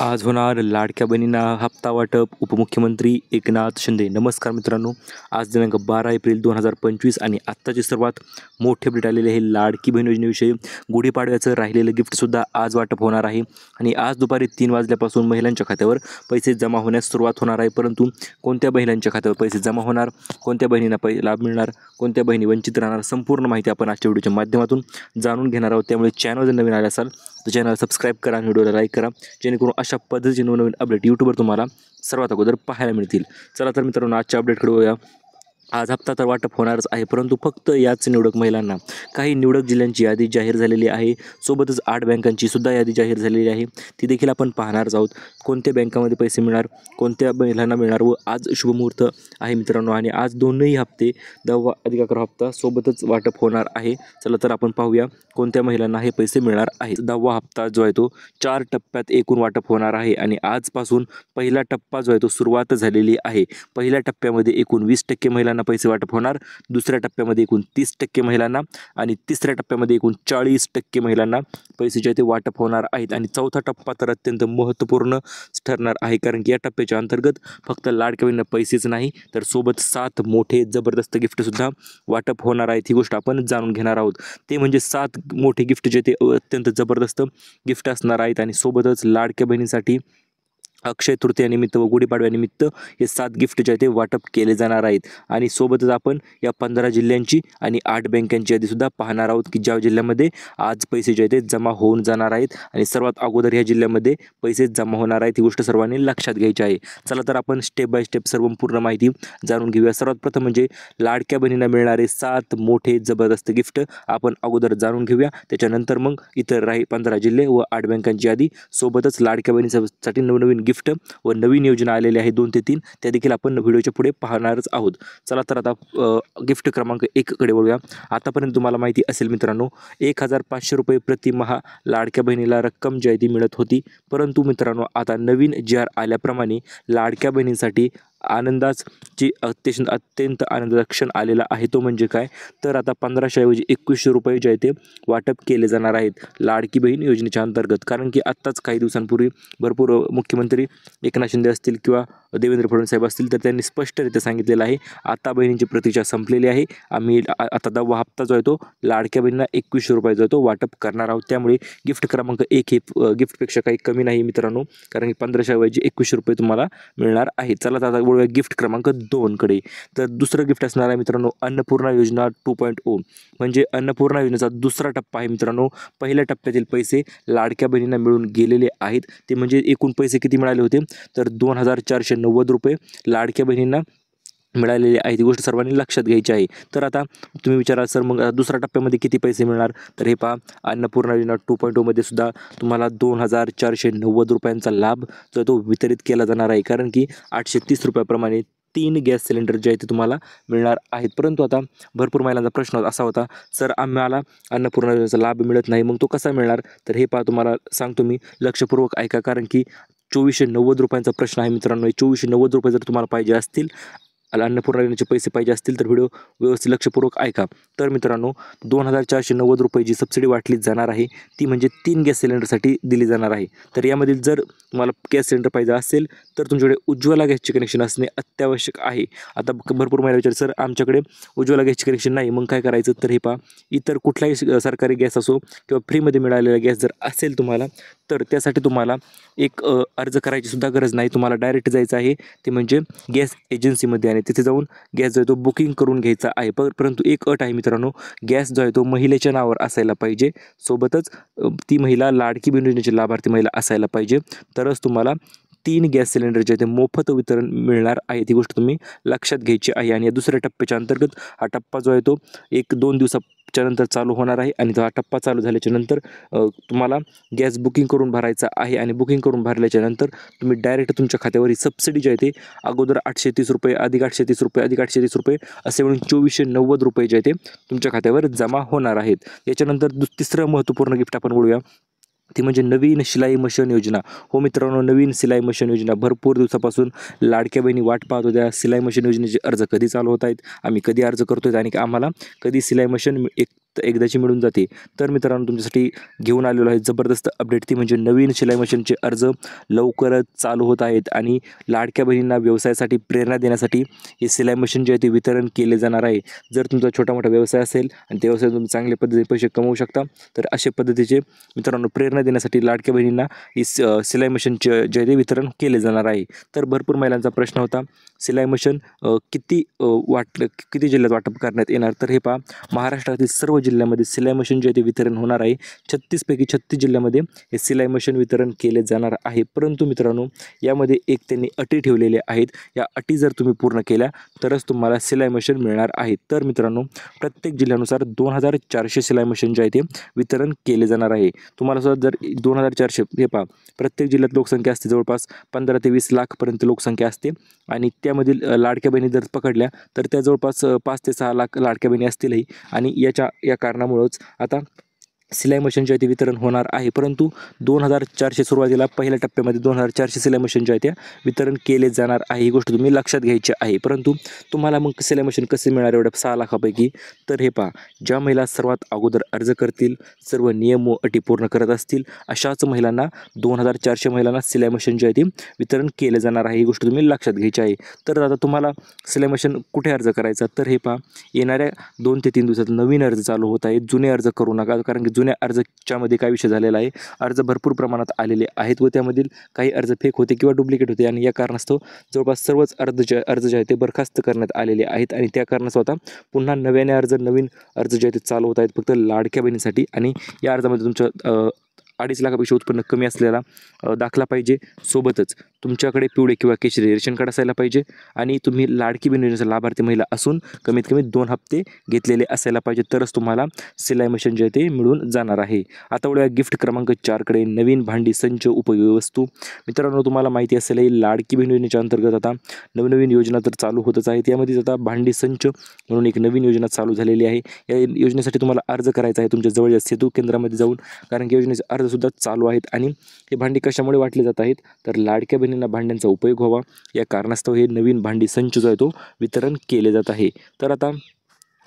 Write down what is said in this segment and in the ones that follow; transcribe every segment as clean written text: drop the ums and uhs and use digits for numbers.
आज होणार लाडक्या बहिणींना हप्ता वाटप. उपमुख्यमंत्री एकनाथ शिंदे. नमस्कार मित्रांनो, आज दिनांक 12 एप्रिल 2025 आणि आत्ताची सर्वात मोठी अपडेट आलेली आहे लाडकी बहीण योजनेविषयी. गुढीपाडव्याचं राहिलेलं गिफ्टसुद्धा आज वाटप होणार आहे आणि आज दुपारी 3 वाजल्यापासून महिलांच्या खात्यावर पैसे जमा होण्यास सुरुवात होणार आहे. परंतु कोणत्या महिलांच्या खात्यावर पैसे जमा होणार, कोणत्या बहिणींना लाभ मिळणार, कोणत्या बहिणी वंचित राहणार, संपूर्ण माहिती आपण आजच्या व्हिडिओच्या माध्यमातून जाणून घेणार आहोत. त्यामुळे चॅनल जर नवीन आले असाल तर चॅनल सबस्क्राईब करा आणि व्हिडिओला लाईक करा, जेणेकरून अशा पद्धतीचे नवनवीन अपडेट यूट्यूबवर तुम्हाला सर्वात अगोदर पाहायला मिळतील. चला तर मित्रांनो, आजच्या अपडेटकडे वळूया. आज हप्ता तर वाटप होणारच आहे, परंतु फक्त याच निवडक महिलांना काही निवडक जिल्ह्यांची यादी जाहीर झालेली आहे. सोबतच 8 बँकांची सुद्धा यादी जाहीर झालेली आहे, ती देखील आपण पाहणारच आहोत. कोणत्या बँकामध्ये पैसे मिळणार, कोणत्या महिलांना मिळणार व आज शुभमुहूर्त आहे मित्रांनो. आणि आज दोनही हप्ते 10वा अधिक 11 हप्ता सोबतच वाटप होणार आहे. चला तर आपण पाहूया कोणत्या महिलांना हे पैसे मिळणार आहेत. 10वा हप्ता जो आहे तो 4 टप्प्यात एकूण वाटप होणार आहे आणि आजपासून पहिला टप्पा जो आहे तो सुरुवात झालेली आहे. पहिल्या टप्प्यामध्ये एकूण 20% महिलांना पैसे वाटप होणार, दुसऱ्या टप्प्यामध्ये एकूण 30% महिलांना आणि तिसऱ्या टप्प्यामध्ये एकूण 40% महिलांना पैसे जे ते वाटप होणार आहेत. आणि चौथा टप्पा तर अत्यंत महत्त्वपूर्ण ठरणार आहे, कारण की या टप्प्याच्या अंतर्गत फक्त लाडक्या बहिणींना पैसेच नाही तर सोबत 7 मोठे जबरदस्त गिफ्टसुद्धा वाटप होणार आहेत. ही गोष्ट आपण जाणून घेणार आहोत. ते म्हणजे 7 मोठे गिफ्ट जे ते अत्यंत जबरदस्त गिफ्ट असणार आहेत आणि सोबतच लाडक्या बहिणीसाठी अक्षय तृतीयानिमित्त व गुढीपाडव्यानिमित्त हे 7 गिफ्ट जे आहे ते वाटप केले जाणार आहेत. आणि सोबतच आपण या 15 जिल्ह्यांची आणि 8 बँकांची यादीसुद्धा पाहणार आहोत, की ज्या जिल्ह्यामध्ये आज पैसे जे आहे ते जमा होऊन जाणार आहेत आणि सर्वात अगोदर ह्या जिल्ह्यामध्ये पैसे जमा होणार आहेत. ही गोष्ट सर्वांनी लक्षात घ्यायची आहे. चला तर आपण स्टेप बाय स्टेप सर्व पूर्ण माहिती जाणून घेऊया. सर्वात प्रथम म्हणजे लाडक्या बहिणींना मिळणारे 7 मोठे जबरदस्त गिफ्ट आपण अगोदर जाणून घेऊया. त्याच्यानंतर मग इतर 15 जिल्हे व 8 बँकांची यादी, सोबतच लाडक्या बहिणीसाठी नवनवीन गिफ्ट व नवीन योजना आलेली आहे 2 ते 3, त्या देखील आपण व्हिडिओच्या पुढे पाहणारच आहोत. चला तर आता गिफ्ट क्रमांक 1 कडे वळूया. आतापर्यंत तुम्हाला माहिती असेल मित्रांनो, 1500 रुपये प्रतिमाह लाडक्या बहिणीला रक्कम जी आहे ती मिळत होती. परंतु मित्रांनो, आता नवीन GR आल्याप्रमाणे लाडक्या बहिणींसाठी आनंदाची अत्यंत आनंदाचा क्षण आलेला आहे. तो म्हणजे काय, तर आता 1500 ऐवजी 2100 रुपये जे आहे ते वाटप केले जाणार आहेत लाडकी बहीण योजनेच्या अंतर्गत. कारण की आत्ताच काही दिवसांपूर्वी भरपूर मुख्यमंत्री एकनाथ शिंदे असतील किंवा देवेंद्र फडणवीस साहेब असतील तर त्यांनी स्पष्टरित्या सांगितलेलं आहे, आता बहिणींची प्रतीक्षा संपलेली आहे. आम्ही आता 10वा हप्ता जो आहे तो लाडक्या बहिणींना 2100 रुपये जो आहे तो वाटप करणार आहोत. त्यामुळे गिफ्ट क्रमांक 1 हे गिफ्टपेक्षा काही कमी नाही मित्रांनो, कारण की 1500 ऐवजी 2100 रुपये तुम्हाला मिळणार आहे. चला तर आता वळूया गिफ्ट क्रमांक 2 कडे. तर दुसरं गिफ्ट असणार आहे मित्रांनो अन्नपूर्णा योजना 2.0, म्हणजे अन्नपूर्णा योजनेचा दुसरा टप्पा आहे मित्रांनो. पहिल्या टप्प्यातील पैसे लाडक्या बहिणींना मिळून गेलेले आहेत. ते म्हणजे एकूण पैसे किती मिळाले होते, तर 2490 रुपये लाडक्या बहिणींना मिळालेले आहेत. ही गोष्ट सर्वांनी लक्षात घ्यायची आहे. तर आता तुम्ही विचाराल, सर मग दुसऱ्या टप्प्यामध्ये किती पैसे मिळणार, तर हे पहा, अन्नपूर्णा योजना 2.0 मध्ये सुद्धा तुम्हाला 2490 रुपयांचा लाभ जो तो वितरित केला जाणार आहे. कारण की 830 रुपयाप्रमाणे 3 गॅस सिलेंडर जे आहे ते तुम्हाला मिळणार आहेत. परंतु आता भरपूर महिलांचा प्रश्न असा होता, सर आम्हाला अन्नपूर्णा योजनेचा लाभ मिळत नाही, मग तो कसा मिळणार, तर हे पहा तुम्हाला सांगतो मी, लक्षपूर्वक ऐका. कारण की 2490 रुपयांचा प्रश्न आहे मित्रांनो. 2490 रुपये जर तुम्हाला पाहिजे असतील, अन्नपूर्णा योजनेचे पैसे पाहिजे असतील तर व्हिडिओ व्यवस्थित लक्षपूर्वक ऐका. तर मित्रांनो, 2490 रुपये जी सबसिडी वाटली जाणार आहे ती म्हणजे 3 गॅस सिलेंडरसाठी दिली जाणार आहे. तर यामधील जर तुम्हाला गॅस सिलेंडर पाहिजे असेल तर तुमच्याकडे उज्ज्वला गॅसचे कनेक्शन असणे अत्यावश्यक आहे. आता भरपूर महिला विचार, सर आमच्याकडे उज्ज्वला गॅसचे कनेक्शन नाही, मग काय करायचं, तर हे पहा, इतर कुठलाही सरकारी गॅस असो किंवा फ्रीमध्ये मिळालेला गॅस जर असेल तुम्हाला, तर त्यासाठी तुम्हाला एक अर्ज करायची सुद्धा गरज नाही. तुम्हाला डायरेक्ट जायचं आहे ते म्हणजे गॅस एजन्सीमध्ये आणि तिथे जाऊन गॅस जो आहे तो बुकिंग करून घ्यायचा आहे. परंतु एक अट आहे मित्रांनो, गॅस जो आहे तो महिलेच्या नावावर असायला पाहिजे. सोबतच ती महिला लाडकी बहीण योजनेची लाभार्थी महिला असायला पाहिजे, तरच तुम्हाला 3 गॅस सिलेंडर जे ते मोफत वितरण मिळणार आहे. ती गोष्ट तुम्ही लक्षात घ्यायची आहे. आणि या दुसऱ्या टप्प्याच्या अंतर्गत हा टप्पा जो आहे तो 1-2 दिवसाच्या नंतर चालू होणार आहे. आणि हा टप्पा चालू झाल्याच्या नंतर तुम्हाला गॅस बुकिंग करून भरायचा आहे. आणि बुकिंग करून भरल्याच्या नंतर तुम्ही डायरेक्ट तुमच्या खात्यावर ही सबसिडी जी आहे ते अगोदर 830 रुपये अधिक 830 रुपये अधिक 830 रुपये असे म्हणून 2490 रुपये जे आहे ते तुमच्या खात्यावर जमा होणार आहेत. याच्यानंतर तिसरं महत्त्वपूर्ण गिफ्ट आपण बोलूया, ती म्हणजे नवीन शिलाई मशीन योजना. हो मित्रांनो, नवीन शिलाई मशीन योजना. भरपूर दिवसापासून लाडक्या बहिणी वाट पाहत होत्या, शिलाई मशीन योजनेचे अर्ज कधी चालू होत आहेत, आम्ही कधी अर्ज करतोय आणि आम्हाला कधी शिलाई मशीन फक्त एकदाची मिळून जाते. तर मित्रांनो तुमच्यासाठी घेऊन आलेलो आहे जबरदस्त अपडेट, ती म्हणजे नवीन शिलाई मशीनचे अर्ज लवकरच चालू होत आहेत आणि लाडक्या बहिणींना व्यवसायासाठी प्रेरणा देण्यासाठी हे शिलाई मशीन जे आहे ते वितरण केले जाणार आहे. जर तुमचा छोटा मोठा व्यवसाय असेल आणि त्या व्यवसायात तुम्ही चांगल्या पद्धतीने पैसे कमवू शकता, तर अशा पद्धतीचे मित्रांनो प्रेरणा देण्यासाठी लाडक्या बहिणींना ही शिलाई मशीनचे जे आहे ते वितरण केले जाणार आहे. तर भरपूर महिलांचा प्रश्न होता, शिलाई मशीन किती जिल्ह्यात वाटप करण्यात येणार? तर हे पहा, महाराष्ट्रातील सर्व जिल्ह्यामध्ये शिलाई मशीन जे आहे ते वितरण होणार आहे. 36 पैकी 36 जिल्ह्यामध्ये हे शिलाई मशीन वितरण केले जाणार आहे. परंतु मित्रांनो यामध्ये एक त्यांनी अटी ठेवलेल्या आहेत. या अटी जर तुम्ही पूर्ण केल्या तरच तुम्हाला शिलाई मशीन मिळणार आहे. तर मित्रांनो प्रत्येक जिल्ह्यानुसार 2400 शिलाई मशीन जे आहे ते वितरण केले जाणार आहे. तुम्हाला सुद्धा जर 2400 हे पहा, प्रत्येक जिल्ह्यात लोकसंख्या असते जवळपास 15 ते 20 लाखपर्यंत लोकसंख्या असते आणि त्यामधील लाडक्या बहिणी जर पकडल्या तर त्या जवळपास 5 ते 6 लाख लाडक्या बहिणी असतीलही आणि या कारणामुळंच आता शिलाई मशीनचे आहे ते वितरण होणार आहे. परंतु 2400 सुरुवातीला पहिल्या टप्प्यामध्ये 2400 शिलाई मशीन जे आहे त्या वितरण केले जाणार आहे. ही गोष्ट तुम्ही लक्षात घ्यायची आहे. परंतु तुम्हाला मग शिलाई मशीन कसे मिळणार एवढ्या 6 लाखापैकी? तर हे पहा, ज्या महिला सर्वात अगोदर अर्ज करतील, सर्व नियम व अटी पूर्ण करत असतील, अशाच महिलांना 2400 महिलांना शिलाई मशीन जे आहे ते वितरण केले जाणार आहे. ही गोष्ट तुम्ही लक्षात घ्यायची आहे. तर आता तुम्हाला शिलाई मशीन कुठे अर्ज करायचा? तर हे पहा, येणाऱ्या 2 ते 3 दिवसात नवीन अर्ज चालू होत आहेत. जुने अर्ज करू नका, कारण की जुन्या अर्जाच्यामध्ये काय विषय झालेला आहे, अर्ज भरपूर प्रमाणात आलेले आहेत व त्यामधील काही अर्ज फेक होते किंवा डुप्लिकेट होते आणि या कारणास्तव जवळपास सर्वच अर्ज जे आहे ते बरखास्त करण्यात आलेले आहेत आणि त्या कारणास्तव आता पुन्हा नवीन अर्ज जे आहेत ते चालू होत आहेत फक्त लाडक्या बहिणीसाठी. आणि या अर्जामध्ये तुमच्या 2.5 लाखापेक्षा उत्पन्न कमी असलेला दाखला पाहिजे. सोबतच तुमच्याकडे पिवळे किंवा केशरी रेशन कार्ड असायला पाहिजे आणि तुम्ही लाडकी बहीण योजनेचा लाभार्थी महिला असून कमीत कमी 2 हप्ते घेतलेले असायला पाहिजे, तरच तुम्हाला शिलाई मशीन जे आहे ते मिळून जाणार आहे. आता वळूया गिफ्ट क्रमांक 4कडे. नवीन भांडी संच उपयोगी वस्तू. मित्रांनो तुम्हाला माहिती असेल ही लाडकी बहीण योजनेच्या अंतर्गत आता नवनवीन योजना तर चालू होतच आहेत. यामध्येच आता भांडी संच म्हणून एक नवीन योजना चालू झालेली आहे. या योजनेसाठी तुम्हाला अर्ज करायचा आहे तुमच्या जवळच्या सेतू केंद्रामध्ये जाऊन, कारण की योजनेचे अर्ज सुद्धा चालू आहेत. आणि हे भांडी कशामुळे वाटले जात आहेत? तर लाडक्या बहिणींना भांड्यांचा उपयोग व्हावा या कारणास्तव हे नवीन भांडी संच जो आहे तो वितरण केले जात आहे. तर आता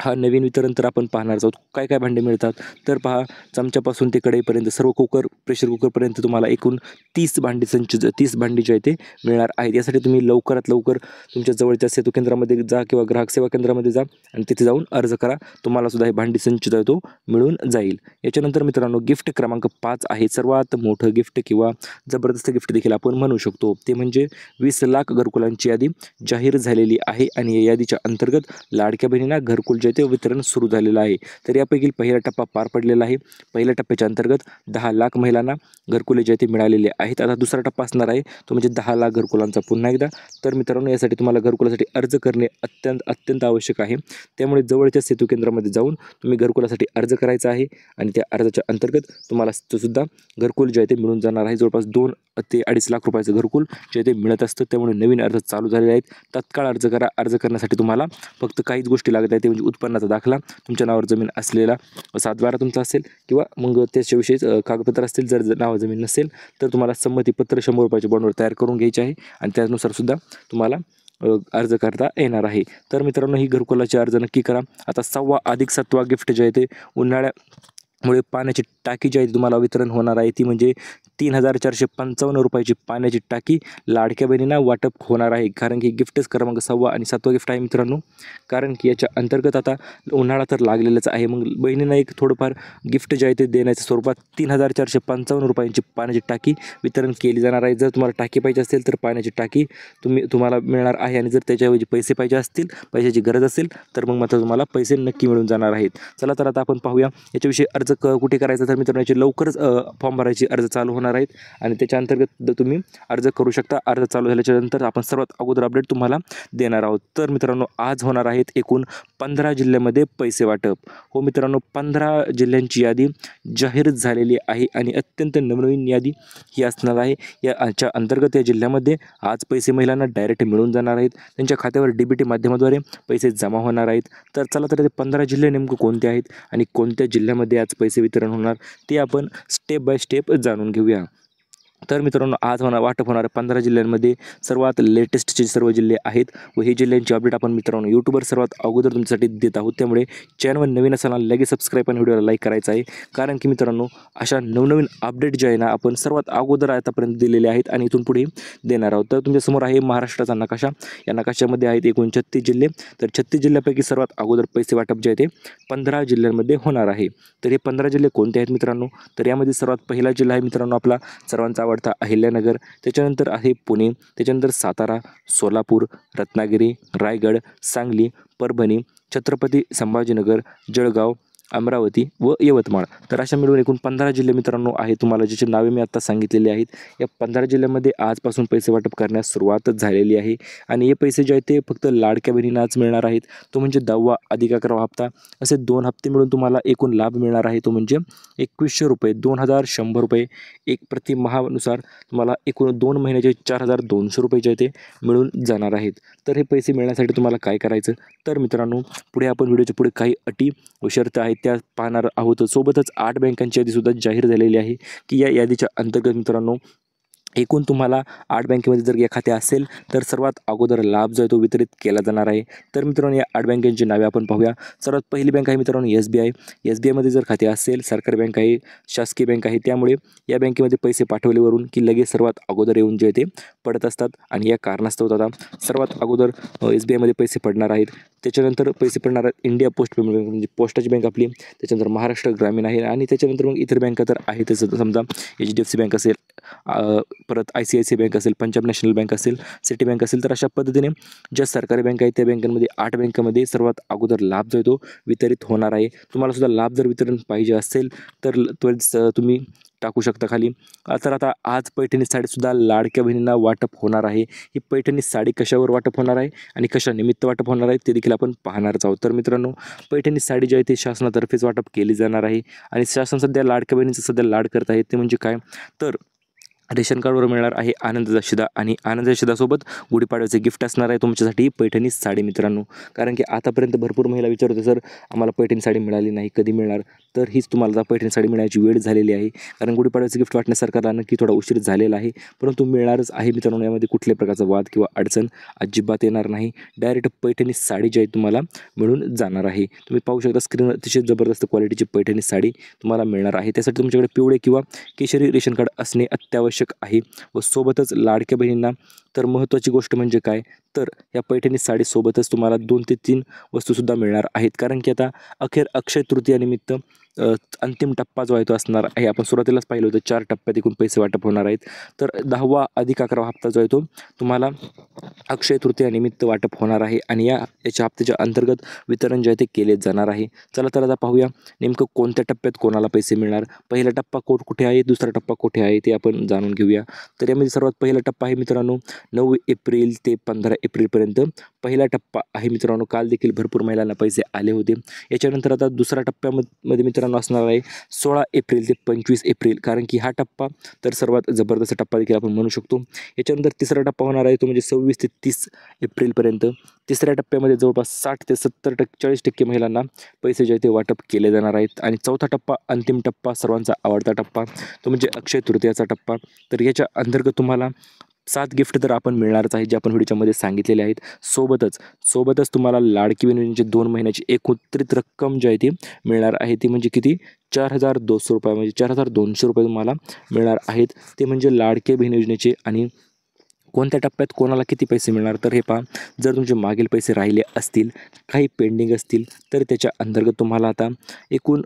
हा नवीन वितरण तर आपण पाहणार आहोत. काय काय भांडे मिळतात? तर पहा, चमच्यापासून ते कढईपर्यंत सर्व प्रेशर कुकरपर्यंत तुम्हाला एकूण 30 भांडी जे आहे ते मिळणार आहेत. यासाठी तुम्ही लवकरात लवकर तुमच्या जवळच्या सेतू केंद्रामध्ये जा किंवा ग्राहक सेवा केंद्रामध्ये जा आणि तिथे जाऊन अर्ज करा. तुम्हाला सुद्धा हे भांडी संच जो आहे तो मिळून जाईल. याच्यानंतर मित्रांनो गिफ्ट क्रमांक 5 आहे. सर्वात मोठं गिफ्ट किंवा जबरदस्त गिफ्ट देखील आपण म्हणू शकतो. ते म्हणजे 20 लाख घरकुलांची यादी जाहीर झालेली आहे आणि या यादीच्या अंतर्गत लाडक्या बहिणींना घरकुल ते वितरण सुरू झालेलं आहे. तर यापैकी पहिला टप्पा पार पडलेला आहे. पहिल्या टप्प्याच्या अंतर्गत 10 लाख महिलांना घरकुले जे ते मिळालेले आहेत. आता दुसरा टप्पा असणार आहे तो म्हणजे 10 लाख घरकुलांचा पुन्हा एकदा. तर मित्रांनो यासाठी तुम्हाला घरकुलासाठी अर्ज करणे अत्यंत आवश्यक आहे. त्यामुळे जवळच्या सेतू केंद्रामध्ये जाऊन तुम्ही घरकुलासाठी अर्ज करायचा आहे आणि त्या अर्जाच्या अंतर्गत तुम्हाला सुद्धा घरकुल जे आहे ते मिळून जाणार आहे. जवळपास 2 ते 2.5 लाख रुपयाचं घरकुल जे ते मिळत असतं. त्यामुळे नवीन अर्ज चालू झालेले आहेत. तत्काळ अर्ज करा. अर्ज करण्यासाठी तुम्हाला फक्त काहीच गोष्टी लागत आहेत, ते म्हणजे उत्पन्नाचा दाखला, तुमच्या नावावर जमीन असलेला 7/12 तुमचा असेल किंवा मग त्याच्याविषयी कागदपत्र असतील. जर नावावर जमीन नसेल तर तुम्हाला संमतीपत्र 100 रुपयाच्या बॉन्डवर तयार करून घ्यायचे आहे आणि त्यानुसार सुद्धा तुम्हाला अर्ज करता येणार आहे. तर मित्रांनो ही घरकुलाचे अर्ज नक्की करा. आता 6वा अधिक 7वा गिफ्ट जे आहे ते उन्हाळ्यामुळे पाण्याची टाकी जी आहे तुम्हाला वितरण होणार आहे. ती म्हणजे 3455 रुपयाची पाण्याची टाकी लाडक्या बहिणींना वाटप होणार आहे. कारण की गिफ्टच क्रमांक 6वा आणि 7वा गिफ्ट आहे मित्रांनो. कारण की याच्या अंतर्गत आता उन्हाळा तर लागलेलाच आहे. मग बहिणींना एक थोडंफार गिफ्ट जे आहे ते देण्याच्या स्वरूपात 3455 रुपयांची पाण्याची टाकी वितरण केली जाणार आहे. जर तुम्हाला टाकी पाहिजे असेल तर पाण्याची टाकी तुम्हाला मिळणार आहे आणि जर त्याच्याऐवजी पैसे पाहिजे असतील, पैशाची गरज असेल तर मग मात्र तुम्हाला पैसे नक्की मिळून जाणार आहेत. चला तर आता आपण पाहूया याच्याविषयी अर्ज कुठे करायचा. तर मित्रांनो याची लवकरच फॉर्म भरायची अर्ज चालू होणार आहेत आणि त्याच्या अंतर्गत तुम्ही अर्ज करू शकता. अर्ज चालू झाल्याच्या नंतर आपण सर्वात अगोदर अपडेट तुम्हाला देणार आहोत. तर मित्रांनो आज होणार आहेत एकूण 15 जिल्ह्यामध्ये पैसे वाटप. हो मित्रांनो 15 जिल्ह्यांची यादी जाहीर झालेली आहे आणि अत्यंत नवनवीन यादी ही असणार आहे. याच्या अंतर्गत या जिल्ह्यामध्ये आज पैसे महिलांना डायरेक्ट मिळून जाणार आहेत. त्यांच्या खात्यावर DBT माध्यमाद्वारे पैसे जमा होणार आहेत. तर चला तर ते 15 जिल्हे नेमकं कोणते आहेत आणि कोणत्या जिल्ह्यामध्ये आज पैसे वितरण होणार ते आपण स्टेप बाय स्टेप जाणून घेऊया. तर मित्रांनो आज वाटप होणाऱ्या 15 जिल्ह्यांमध्ये सर्वात लेटेस्टचे सर्व जिल्हे आहेत व हे जिल्ह्यांची अपडेट आपण मित्रांनो यूट्यूबवर सर्वात अगोदर तुमच्यासाठी देत आहोत. त्यामुळे चॅनलवर नवीन असाल लगेच सबस्क्राईब आणि व्हिडिओला लाईक करायचा आहे, कारण की मित्रांनो अशा नवनवीन अपडेट जे आहे ना आपण सर्वात अगोदर आतापर्यंत दिलेले आहेत आणि इथून पुढे देणार आहोत. तर तुमच्यासमोर आहे महाराष्ट्राचा नकाशा. या नकाशामध्ये आहेत एकूण 36 जिल्हे. तर 36 जिल्ह्यापैकी सर्वात अगोदर पैसे वाटप जे आहे ते 15 जिल्ह्यांमध्ये होणार आहे. तर हे 15 जिल्हे कोणते आहेत मित्रांनो? तर यामध्ये सर्वात पहिला जिल्हा आहे मित्रांनो आपला सर्वांचा आवडता अहिल्यानगर, त्याच्यानंतर आहे पुणे, त्याच्यानंतर सातारा, सोलापूर, रत्नागिरी, रायगड, सांगली, परभणी, छत्रपती संभाजीनगर, जळगाव, अमरावती व यवतमाळ. तर अशा मिळून एकूण 15 जिल्हे मित्रांनो आहे, तुम्हाला ज्याची नावे मी आता सांगितलेली आहेत. या 15 जिल्ह्यामध्ये आजपासून पैसे वाटप करण्यास सुरुवातच झालेली आहे आणि हे पैसे जे आहेत ते फक्त लाडक्या बहिणींनाच मिळणार आहेत. तो म्हणजे 10वा अधिक 11वा हप्ता, असे 2 हप्ते मिळून तुम्हाला एकूण लाभ मिळणार आहे. तो म्हणजे 2100 रुपये, 2100 रुपये एक प्रति माहानुसार तुम्हाला एकूण 2 महिन्याचे 4200 रुपये जे ते मिळून जाणार आहेत. तर हे पैसे मिळण्यासाठी तुम्हाला काय करायचं? तर मित्रांनो पुढे आपण व्हिडिओच्या पुढे काही अटी व शर्ती आहेत त्या पाहणार आहोत. सोबतच 8 बँकांची यादीसुद्धा जाहीर झालेली आहे की या यादीच्या अंतर्गत मित्रांनो एकूण तुम्हाला 8 बँकेमध्ये जर या खाते असेल तर सर्वात अगोदर लाभ जो आहे तो वितरित केला जाणार आहे. तर मित्रांनो या 8 बँकांची नावे आपण पाहूया. सर्वात पहिली बँक आहे मित्रांनो SBI. SBIमध्ये जर खाते असेल, सरकारी बँक आहे, शासकीय बँक आहे, त्यामुळे या बँकेमध्ये पैसे पाठवल्यावरून की लगेच सर्वात अगोदर येऊन जे ते पडत असतात आणि या कारणास्तव आता सर्वात अगोदर SBIमध्ये पैसे पडणार आहेत. त्याच्यानंतर पैसे पडणार आहेत इंडिया पोस्ट पेमेंट म्हणजे पोस्टाची बँक आपली, त्याच्यानंतर महाराष्ट्र ग्रामीण आहे आणि त्याच्यानंतर मग इतर बँका तर आहेतच. समजा HDFC बँक असेल, परत ICICI बँक असेल, पंजाब नॅशनल बँक असेल, सिटी बँक असेल. तर अशा पद्धतीने ज्या सरकारी बँक आहेत त्या बँकांमध्ये 8 बँकांमध्ये सर्वात अगोदर लाभ जो आहे तो वितरित होणार आहे. तुम्हाला सुद्धा लाभ जर वितरण पाहिजे असेल तर त्वरित तुम्ही टाकू शकता खाली. तर आता आज पैठणी साडीसुद्धा लाडक्या बहिणींना वाटप होणार आहे. ही पैठणी साडी कशावर वाटप होणार आहे आणि कशा निमित्त वाटप होणार आहे ते देखील आपण पाहणारच आहोत. तर मित्रांनो पैठणी साडी जी आहे ती शासनातर्फेच वाटप केली जाणार आहे आणि शासन सध्या लाडक्या बहिणींचा सध्या लाड करत आहे. ते म्हणजे काय? तर रेशन कार्डवर मिळणार आहे आनंदाचा शिधा आणि आनंदाच्या शिधासोबत गुढीपाडव्याचे गिफ्ट असणार आहे तुमच्यासाठी पैठणी साडी मित्रांनो. कारण की आतापर्यंत भरपूर महिला विचारत होत्या, सर आम्हाला पैठणी साडी मिळाली नाही, कधी मिळणार? तर हीच तुम्हाला पैठणी साडी मिळण्याची वेळ झालेली आहे. कारण गुढीपाडव्याचे गिफ्ट वाटण्यास सरकारला नक्की थोडा उशीर झालेला आहे, परंतु मिळणारच आहे मित्रांनो. यामध्ये कुठल्याही प्रकारचा वाद किंवा अडचण अजिबात येणार नाही. डायरेक्ट पैठणी साडी जी आहे तुम्हाला मिळून जाणार आहे. तुम्ही पाहू शकता स्क्रीनवर अतिशय जबरदस्त क्वालिटीची पैठणी साडी तुम्हाला मिळणार आहे. त्यासाठी तुमच्याकडे पिवळे किंवा केशरी रेशन कार्ड असणे अत्यावश्यक आहे. व सोबतच लाडक्या बहिणींना तर महत्त्वाची गोष्ट म्हणजे काय? तर या पैठणी साडीसोबतच तुम्हाला 2 ते 3 वस्तूसुद्धा मिळणार आहेत. कारण की आता अखेर अक्षय तृतीयानिमित्त अंतिम टप्पा जो आहे तो असणार आहे. आपण सुरुवातीलाच पाहिलं होतं 4 टप्प्यात एकूण पैसे वाटप होणार आहेत. तर 10वा अधिक 11वा हप्ता जो आहे तो तुम्हाला अक्षय तृतीयानिमित्त वाटप होणार आहे आणि याच्या हप्त्याच्या अंतर्गत वितरण जे आहे ते केले जाणार आहे. चला तर आता पाहूया नेमकं कोणत्या टप्प्यात कोणाला पैसे मिळणार. पहिला टप्पा कुठे आहे, दुसरा टप्पा कुठे आहे ते आपण जाणून घेऊया. तर यामध्ये सर्वात पहिला टप्पा आहे मित्रांनो 9 एप्रिल ते 15 एप्रिलपर्यंत पहिला टप्पा आहे मित्रांनो. काल देखील भरपूर महिलांना पैसे आले होते. याच्यानंतर आता दुसरा टप्प्यामध्ये मित्रांनो असणार आहे 16 एप्रिल ते 25 एप्रिल, कारण की हा टप्पा तर सर्वात जबरदस्त टप्पा देखील आपण म्हणू शकतो. याच्यानंतर तिसरा टप्पा होणार आहे तो म्हणजे 26 ते 30 एप्रिलपर्यंत. तिसऱ्या टप्प्यामध्ये जवळपास 60 ते 40% महिलांना पैसे जे ते वाटप केले जाणार आहेत. आणि चौथा टप्पा अंतिम टप्पा सर्वांचा आवडता टप्पा तो म्हणजे अक्षय तृतीयाचा टप्पा. तर याच्या अंतर्गत तुम्हाला 7 गिफ्ट तर आपण मिळणारच आहे जे आपण व्हिडिओच्यामध्ये सांगितलेले आहेत. सोबतच तुम्हाला लाडकी बहिणींची 2 महिन्याची एकत्रित रक्कम जी आहे ती मिळणार आहे. ती म्हणजे किती? 4200 रुपये, म्हणजे 4200 रुपये तुम्हाला मिळणार आहेत. ते म्हणजे लाडके बहीण योजनेचे. आणि कोणत्या टप्प्यात कोणाला किती पैसे मिळणार तर हे पहा. जर तुमचे मागील पैसे राहिले असतील, काही पेंडिंग असतील, तर त्याच्या अंतर्गत तुम्हाला आता एकूण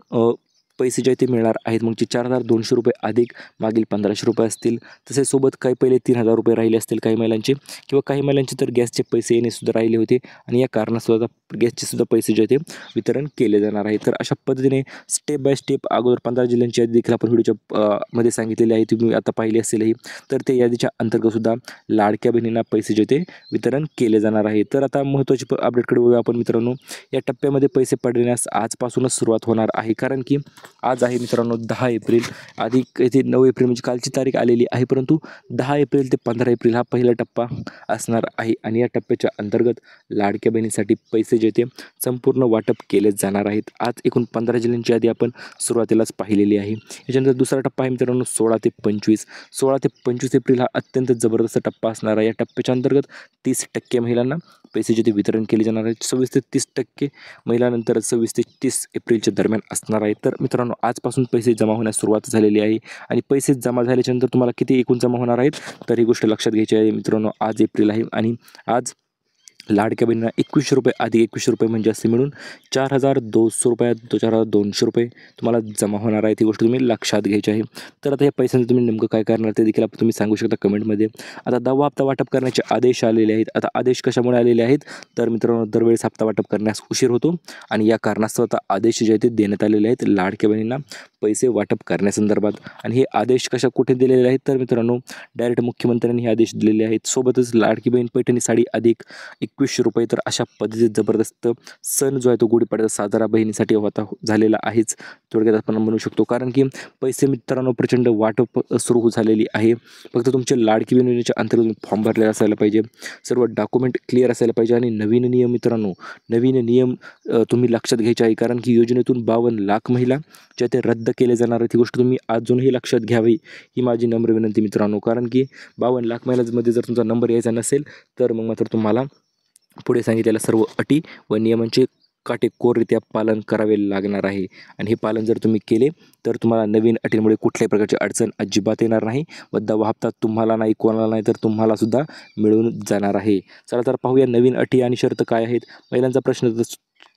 पैसे जे ते मिळणार आहेत. मग 4200 रुपये अधिक मागील 1500 रुपये असतील. तसेच सोबत काही पहिले 3000 रुपये राहिले असतील काही महिलांचे, किंवा काही महिलांचे तर गॅसचे पैसे येणेसुद्धा राहिले होते आणि या कारणास्तव गॅसचे सुद्धा पैसे जे ते वितरण केले जाणार आहे. तर अशा पद्धतीने स्टेप बाय स्टेप अगोदर 15 जिल्ह्यांची यादी देखील आपण व्हिडिओच्या मध्ये सांगितलेली आहे, तुम्ही आता पाहिली असेलही. तर ते यादीच्या अंतर्गतसुद्धा लाडक्या बहिणींना पैसे जे ते वितरण केले जाणार आहे. तर आता महत्त्वाची अपडेटकडे बघूया आपण मित्रांनो. या टप्प्यामध्ये पैसे पडण्यास आजपासूनच सुरुवात होणार आहे. कारण की आज आहे मित्रांनो 10 एप्रिल, अधिक येथे 9 एप्रिल म्हणजे कालची तारीख आलेली आहे, परंतु 10 एप्रिल ते 15 एप्रिल हा पहिला टप्पा असणार आहे. आणि या टप्प्याच्या अंतर्गत लाडक्या बहिणीसाठी पैसे जे ते संपूर्ण वाटप केले जाणार आहेत. आज एकूण 15 जिल्ह्यांची यादी आपण सुरुवातीलाच पाहिलेली आहे. याच्यानंतर दुसरा टप्पा आहे मित्रांनो 16 ते 25. 16 ते 25 एप्रिल हा अत्यंत जबरदस्त टप्पा असणार आहे. या टप्प्याच्या अंतर्गत 30% महिलांना पैसे जे ते वितरण केले जाणार आहेत. 26 ते 30% महिलांनंतर 26 ते 30 एप्रिलच्या दरम्यान असणार आहे. तर मित्रांनो आजपासून पैसे जमा होण्यास सुरुवात झालेली आहे आणि पैसे जमा झाल्याच्यानंतर तुम्हाला किती एकूण जमा होणार आहेत तर ही गोष्ट लक्षात घ्यायची आहे मित्रांनो. आज एप्रिल आहे आणि आज लाडक्या बहिणींना 2100 रुपये अधिक 2100 रुपये म्हणजे असे मिळून 4200 रुपयात 4200 रुपये तुम्हाला जमा होणार आहे. ती गोष्ट तुम्ही लक्षात घ्यायची आहे. तर आता या पैशांचं तुम्ही नेमकं काय करणार ते देखील तुम्ही सांगू शकता कमेंटमध्ये. आता 10वा हप्ता वाटप करण्याचे आदेश आलेले आहेत. आता आदेश कशामुळे आलेले आहेत तर मित्रांनो दरवेळेस हप्ता वाटप करण्यास उशीर होतो आणि या कारणास्तव आता आदेश जे आहेत ते देण्यात आलेले आहेत लाडक्या बहिणींना पैसे वाटप करण्यासंदर्भात. आणि हे आदेश कुठे दिलेले आहेत तर मित्रांनो डायरेक्ट मुख्यमंत्र्यांनी हे आदेश दिलेले आहेत. सोबतच लाडकी बहीण पैठणी साडी अधिक 2100 रुपये. तर अशा पद्धतीत जबरदस्त सण जो आहे तो गुढीपाडव्याचा साजरा बहिणीसाठी होता झालेला आहेच थोडक्यात आपण म्हणू शकतो. कारण की पैसे मित्रांनो प्रचंड वाटप सुरू झालेली आहे. फक्त तुमचे लाडकी बहीण योजनेच्या अंतर्गत फॉर्म भरलेला असायला पाहिजे, सर्व डॉक्युमेंट क्लिअर असायला पाहिजे आणि नवीन नियम मित्रांनो नवीन नियम तुम्ही लक्षात घ्यायचे आहे. कारण की योजनेतून 52 लाख महिला ज्या ते रद्द केले जाणार आहे ती गोष्ट तुम्ही अजूनही लक्षात घ्यावी ही माझी नम्र विनंती मित्रांनो. कारण की 52 लाख महिलांमध्ये जर तुमचा नंबर यायचा नसेल तर मग मात्र तुम्हाला पुढे सांगितलेल्या सर्व अटी व नियमांचे काटेकोररित्या पालन करावे लागणार आहे. आणि हे पालन जर तुम्ही केले तर तुम्हाला नवीन अटींमुळे कुठल्याही प्रकारची अडचण अजिबात येणार नाही व 10वा हप्ता तुम्हाला नाही कोणाला नाही तर तुम्हाला सुद्धा मिळून जाणार आहे. चला तर पाहूया नवीन अटी आणि शर्त काय आहेत. महिलांचा प्रश्न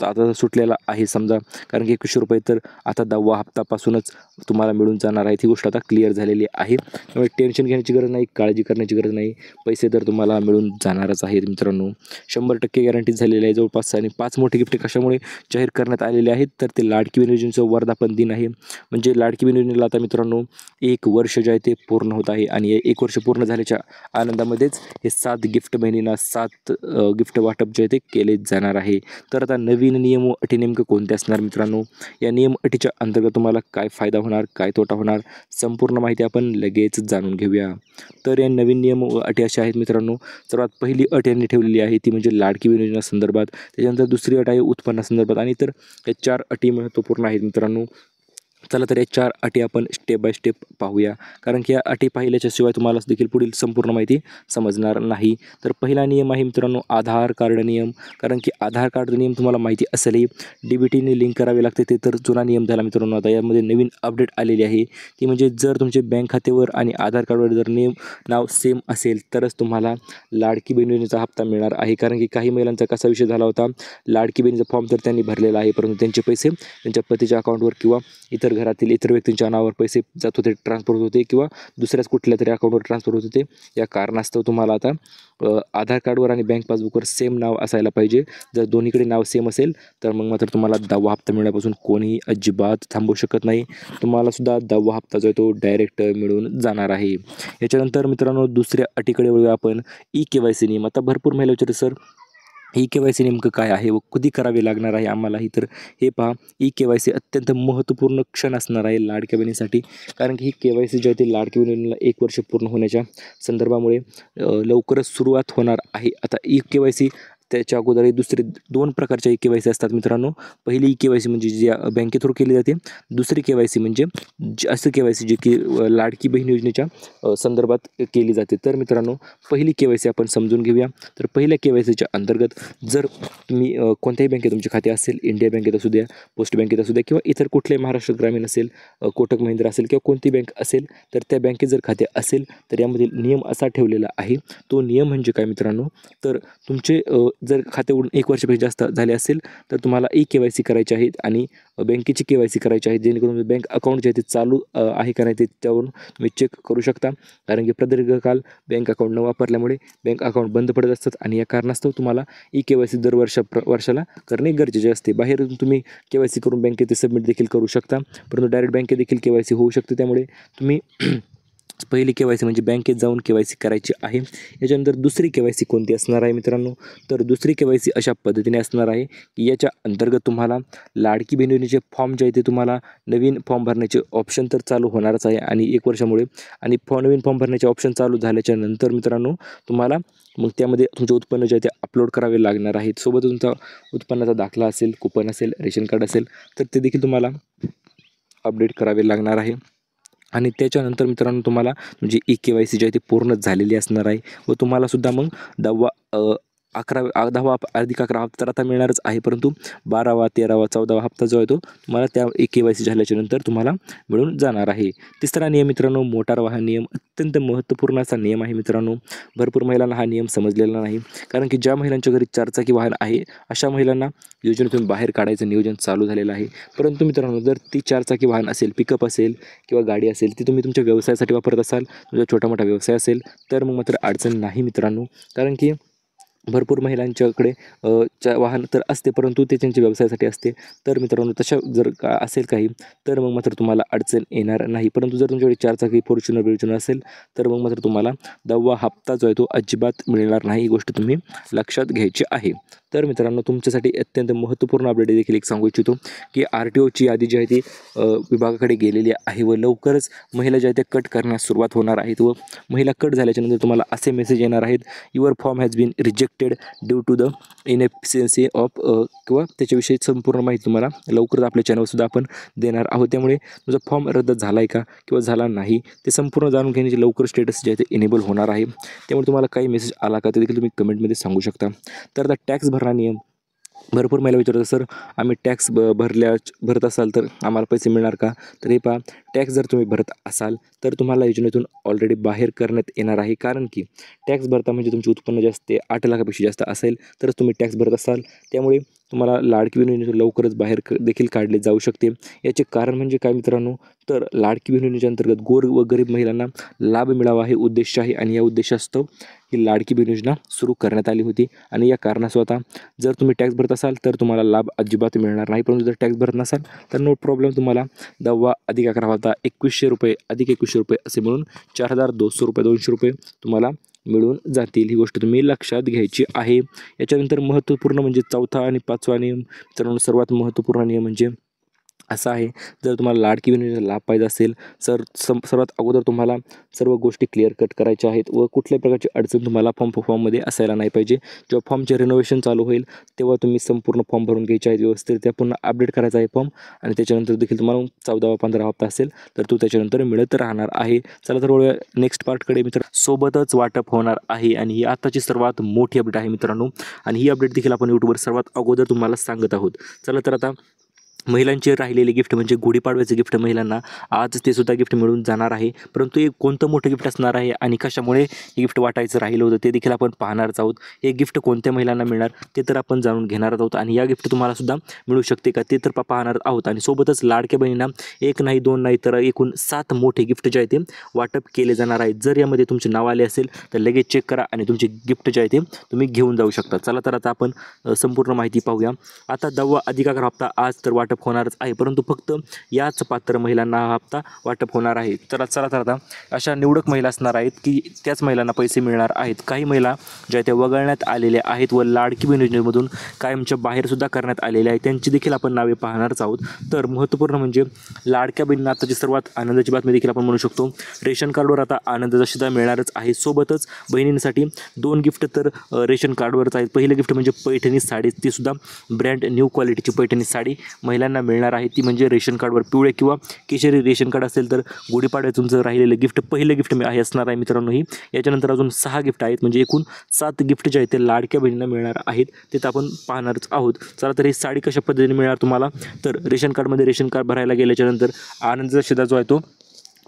आता सुटलेला आहे समजा, कारण की 2100 रुपये तर आता 10वा हप्तापासूनच तुम्हाला मिळून जाणार आहे. ती गोष्ट आता क्लिअर झालेली आहे. त्यामुळे टेन्शन घेण्याची गरज नाही, काळजी करण्याची गरज नाही. पैसे तर तुम्हाला मिळून जाणारच आहेत मित्रांनो. 100% गॅरंटी झालेली आहे जवळपास. आणि 5 मोठे गिफ्ट कशामुळे जाहीर करण्यात आलेले आहेत तर ते लाडकी बहीण योजनेचं वर्धापन दिन आहे. म्हणजे लाडकी बहीण योजनेला आता मित्रांनो 1 वर्ष जे आहे ते पूर्ण होत आहे आणि 1 वर्ष पूर्ण झाल्याच्या आनंदामध्येच हे 7 गिफ्ट बहिणींना 7 गिफ्ट वाटप जे आहे ते केले जाणार आहे. तर आता नवीन नियम व अटी नेमकं कोणते असणार मित्रांनो, या नियम अटीच्या अंतर्गत तुम्हाला काय फायदा होणार काय तोटा होणार संपूर्ण माहिती आपण लगेच जाणून घेऊया. तर या नवीन नियम व अटी अशा आहेत मित्रांनो. सर्वात पहिली अट यांनी ठेवलेली आहे ती म्हणजे लाडकी बहीण योजना संदर्भात. त्याच्यानंतर दुसरी अट आहे उत्पन्नासंदर्भात आणि तर या 4 अटी महत्त्वपूर्ण आहेत मित्रांनो. चला तर या 4 अटी आपण स्टेप बाय स्टेप पाहूया, कारण की या अटी पाहिल्याच्याशिवाय तुम्हाला देखील पुढील संपूर्ण माहिती समजणार नाही. तर पहिला नियम आहे मित्रांनो आधार कार्ड नियम. कारण की आधार कार्ड नियम तुम्हाला माहिती असेलही DBTने लिंक करावे लागते. ते तर जुना नियम झाला मित्रांनो. आता यामध्ये नवीन अपडेट आलेली आहे ती म्हणजे जर तुमचे बँक खात्यावर आणि आधार कार्डवर जर नाव सेम असेल तरच तुम्हाला लाडकी बहीण योजनेचा हप्ता मिळणार आहे. कारण की काही महिलांचा कसा विषय झाला होता, लाडकी बहिणीचा फॉर्म तर त्यांनी भरलेला आहे परंतु त्यांचे पैसे त्यांच्या पतीच्या अकाउंटवर किंवा इतर घरातील इतर व्यक्तींच्या नावावर पैसे जात होते, ट्रान्सफर होत होते किंवा दुसऱ्याच कुठल्या तरी अकाउंटवर ट्रान्सफर होत होते. या कारणास्तव तुम्हाला आता आधार कार्डवर आणि बँक पासबुकवर सेम नाव असायला पाहिजे. जर दोन्हीकडे नाव सेम असेल तर मग मात्र तुम्हाला 10वा हप्ता मिळण्यापासून कोणीही अजिबात थांबवू शकत नाही. तुम्हाला सुद्धा 10वा हप्ता जो आहे तो डायरेक्ट मिळून जाणार आहे. याच्यानंतर मित्रांनो दुसऱ्या अटीकडे वळूया आपण. KYC नियम. आता भरपूर महिला विचारते सर KYC नेमकं काय आहे व कधी करावे लागणार आहे आम्हालाही. तर हे पहा, KYC अत्यंत महत्त्वपूर्ण क्षण असणार आहे लाडक्या बहिणीसाठी. कारण की ही KYC जे आहे ते लाडक्या बहिणीला 1 वर्ष पूर्ण होण्याच्या संदर्भामुळे लवकरच सुरुवात होणार आहे. आता KYC त्याच्या अगोदर दुसरे 2 प्रकारच्या KYC असतात मित्रांनो. पहिली KYC म्हणजे जी बँके थ्रू केली जाते. दुसरी KYC म्हणजे असं KYC जे की लाडकी बहीण योजनेच्या संदर्भात केली जाते. तर मित्रांनो पहिली KYC आपण समजून घेऊया. तर पहिल्या KYCच्या अंतर्गत जर तुम्ही कोणत्याही बँकेत तुमचे खाते असेल, इंडिया बँकेत असू द्या, पोस्ट बँकेत असू द्या किंवा इतर कुठल्याही महाराष्ट्र ग्रामीण असेल, कोटक महिंद्रा असेल किंवा कोणती बँक असेल तर त्या बँकेत जर खाते असेल तर यामधील नियम असा ठेवलेला आहे. तो नियम म्हणजे काय मित्रांनो, तर तुमचे जर खाते उघडून 1 वर्षापेक्षा जास्त झाले असेल तर तुम्हाला KYC करायचे आहेत आणि बँकेची KYC करायची आहे, जेणेकरून बँक अकाउंट जे आहे ते चालू आहे का नाही ते त्यावरून तुम्ही चेक करू शकता. कारण की प्रदीर्घकाल बँक अकाउंट न वापरल्यामुळे बँक अकाउंट बंद पडत असतात आणि या कारणास्तव तुम्हाला KYC दर वर्षाला करणे गरजेचे असते. बाहेरून तुम्ही KYC करून बँकेत सबमिट देखील करू शकता, परंतु डायरेक्ट बँकेत देखील KYC होऊ शकते. त्यामुळे तुम्ही पहिली KYC म्हणजे बँकेत जाऊन KYC करायची आहे। याच्यानंतर दुसरी KYC कोणती असणार आहे मित्रांनो, तर दुसरी KYC अशा पद्धतीने असणार आहे की याच्या अंतर्गत तुम्हाला लाडकी बहीण योजनेचे फॉर्म जे आहे ते तुम्हाला नवीन फॉर्म भरण्याचे ऑप्शन तर चालू होणारच आहे आणि 1 वर्षामुळे आणि नवीन फॉर्म भरण्याचे ऑप्शन चालू झाल्याच्या नंतर मित्रांनो तुम्हाला मग त्यामध्ये तुमचे उत्पन्न जे आहे ते अपलोड करावे लागणार आहे। सोबत तुमचा उत्पन्नाचा दाखला असेल, कूपन असेल, रेशन कार्ड असेल तर ते देखील तुम्हाला अपडेट करावे लागणार आहे। आणि त्याच्यानंतर मित्रांनो तुम्हाला तुमची KYC जी आहे ती पूर्ण झालेली असणार आहे व तुम्हाला सुद्धा मग 10वा अधिक 11 हप्ता तर आता मिळणारच आहे, परंतु 12वा 13वा 14वा हप्ता जो आहे तो तुम्हाला त्या KYC झाल्याच्या नंतर तुम्हाला मिळून जाणार आहे। तिसरा नियम मित्रांनो मोटार वाहन नियम, अत्यंत महत्त्वपूर्ण असा नियम आहे मित्रांनो। भरपूर महिलांना हा नियम समजलेला नाही, कारण की ज्या महिलांच्या घरी 4 चाकी वाहन आहे अशा महिलांना योजनेतून बाहेर काढायचं नियोजन चालू झालेलं आहे। परंतु मित्रांनो जर ती 4 चाकी वाहन असेल, पिकअप असेल किंवा गाडी असेल ती तुम्ही तुमच्या व्यवसायासाठी वापरत असाल, तुमचा छोटा मोठा व्यवसाय असेल तर मग मात्र अडचण नाही मित्रांनो, कारण की भरपूर महिलांच्याकडे वाहन तर असते परंतु ते त्यांच्या व्यवसायासाठी असते। तर मित्रांनो तशा जर का असेल काही तर मग मात्र तुम्हाला अडचण येणार नाही, परंतु जर तुमच्याकडे 4 चाकी फॉर्च्युनर असेल तर मग मात्र तुम्हाला 10वा हप्ता जो आहे तो अजिबात मिळणार नाही, ही गोष्ट तुम्ही लक्षात घ्यायची आहे। तर मित्रांनो तुमच्यासाठी अत्यंत महत्त्वपूर्ण अपडेट देखील एक सांगू इच्छितो की RTOची यादी जी आहे ती विभागाकडे गेलेली आहे व लवकरच महिला ज्या आहेत त्या कट करण्यास सुरुवात होणार आहेत व महिला कट झाल्याच्यानंतर तुम्हाला असे मेसेज येणार आहेत, your form has been rejected due to the inefficiency of किंवा त्याच्याविषयी संपूर्ण माहिती तुम्हाला लवकरच आपल्या चॅनलसुद्धा आपण देणार आहोत। त्यामुळे तुमचा फॉर्म रद्द झाला आहे का किंवा झाला नाही ते संपूर्ण जाणून घेण्याचे लवकर स्टेटस जे आहे ते इनेबल होणार आहे। त्यामुळे तुम्हाला काही मेसेज आला का ते देखील तुम्ही कमेंटमध्ये सांगू शकता। तर आता टॅक्स भरणा नियम, भरपूर महिला विचारतात सर आम्ही टॅक्स भरत असाल तर आम्हाला पैसे मिळणार का, तर हे पहा टॅक्स जर तुम्ही भरत असाल तर तुम्हाला योजनेतून ऑलरेडी बाहेर करण्यात येणार आहे, कारण की टॅक्स भरता म्हणजे तुमचे उत्पन्न जास्त 8 लाखापेक्षा जास्त असेल तरच तुम्ही टॅक्स भरत असाल, त्यामुळे तुम्हाला लाडकी बहीण योजनेतून लवकरच बाहेर देखील काढले जाऊ शकते। याचे कारण म्हणजे काय मित्रांनो, तर लाडकी बहीण योजनेच्या अंतर्गत गोर व गरीब महिलांना लाभ मिळावा हे उद्देश आहे आणि या उद्देशास्तव ही लाडकी बहीण योजना सुरू करण्यात आली होती। आणि या कारणास्तव जर तुम्ही टॅक्स भरत असाल तर तुम्हाला लाभ अजिबात मिळणार नाही, परंतु जर टॅक्स भरत नसाल तर नो प्रॉब्लेम तुम्हाला 10वा अधिक 11 हप्ता 2100 रुपये अधिक 2100 रुपये असे मिळून 4200 रुपये 200 रुपये तुम्हाला मिळून जातील, ही गोष्ट तुम्ही लक्षात घ्यायची आहे। याच्यानंतर महत्त्वपूर्ण म्हणजे 4था आणि 5वा नियम मित्रांनो, सर्वात महत्त्वपूर्ण नियम म्हणजे असा आहे, जर तुम्हाला लाडकी बहीण योजनेचा लाभ पाहिजे असेल सर्वात अगोदर तुम्हाला सर्व गोष्टी क्लिअर कट करायच्या आहेत व कुठल्याही प्रकारची अडचण तुम्हाला फॉर्ममध्ये असायला नाही पाहिजे। जेव्हा फॉर्मचे रिनोव्हेशन चालू होईल तेव्हा तुम्ही संपूर्ण फॉर्म भरून घ्यायचे आहेत व्यवस्थित, त्या पुन्हा अपडेट करायचा आहे फॉर्म आणि त्याच्यानंतर देखील तुम्हाला 14वा 15वा हप्ता असेल तर तो त्याच्यानंतर मिळत राहणार आहे। चला तर वळूया नेक्स्ट पार्टकडे मित्र, सोबतच वाटप होणार आहे आणि ही आताची सर्वात मोठी अपडेट आहे मित्रांनो आणि ही अपडेट देखील आपण यूट्यूबवर सर्वात अगोदर तुम्हाला सांगत आहोत। चला तर आता महिलांचे राहिलेले गिफ्ट म्हणजे गुढीपाडव्याचे गिफ्ट महिलांना आज ते सुद्धा गिफ्ट मिळून जाणार आहे, परंतु हे कोणतं मोठं गिफ्ट असणार आहे आणि कशामुळे हे गिफ्ट वाटायचं राहिलं होतं ते देखील आपण पाहणारच आहोत। हे गिफ्ट कोणत्या महिलांना मिळणार ते तर आपण जाणून घेणार आहोत आणि या गिफ्ट तुम्हाला सुद्धा मिळू शकते का ते तर पाहणार आहोत। आणि सोबतच लाडक्या बहिणींना 1 नाही 2 नाही तर एकूण 7 मोठे गिफ्ट जे आहे ते वाटप केले जाणार आहेत। जर यामध्ये तुमचे नाव आले असेल तर लगेच चेक करा आणि तुमचे गिफ्ट जे आहे ते तुम्ही घेऊन जाऊ शकता। चला तर आता आपण संपूर्ण माहिती पाहूया। आता 10वा अधिक 11 हप्ता आज तर वाटप होणारच आहे, परंतु फक्त याच पात्र महिलांना हा हप्ता वाटप होणार आहे। चला तर आता अशा निवडक महिला असणार आहेत की त्याच महिलांना पैसे मिळणार आहेत। काही महिला ज्या त्या वगळण्यात आलेल्या आहेत व लाडकी बहीण योजनेमधून कायमच्या बाहेर सुद्धा करण्यात आलेल्या आहेत, त्यांची देखील आपण नावे पाहणारच आहोत। तर महत्त्वपूर्ण म्हणजे लाडक्या बहिणींना आताची सर्वात आनंदाची बातमी देखील आपण म्हणू शकतो, रेशन कार्डवर आता आनंदाचा शिधा मिळणारच आहे। सोबतच बहिणींसाठी 2 गिफ्ट तर रेशन कार्डवरच आहेत। पहिलं गिफ्ट म्हणजे पैठणी साडी, ती सुद्धा ब्रँड न्यू क्वालिटीची पैठणी साडी महिलांना मिळणार आहे। ती म्हणजे रेशन कार्डवर पिवळे किंवा केशरी रेशन कार्ड असेल तर गुढीपाडव्याचं तुमचं राहिलेलं गिफ्ट पहिलं गिफ्ट आहे असणार आहे मित्रांनो ही। याच्यानंतर अजून 6 गिफ्ट आहेत म्हणजे एकूण 7 गिफ्ट जे आहेत ते लाडक्या बहिणींना मिळणार आहेत, ते तर आपण पाहणारच आहोत। चला तर ही साडी कशा पद्धतीने मिळणार तुम्हाला, तर रेशन कार्डमध्ये रेशन कार्ड भरायला गेल्याच्यानंतर आनंदाचा शिधा जो आहे तो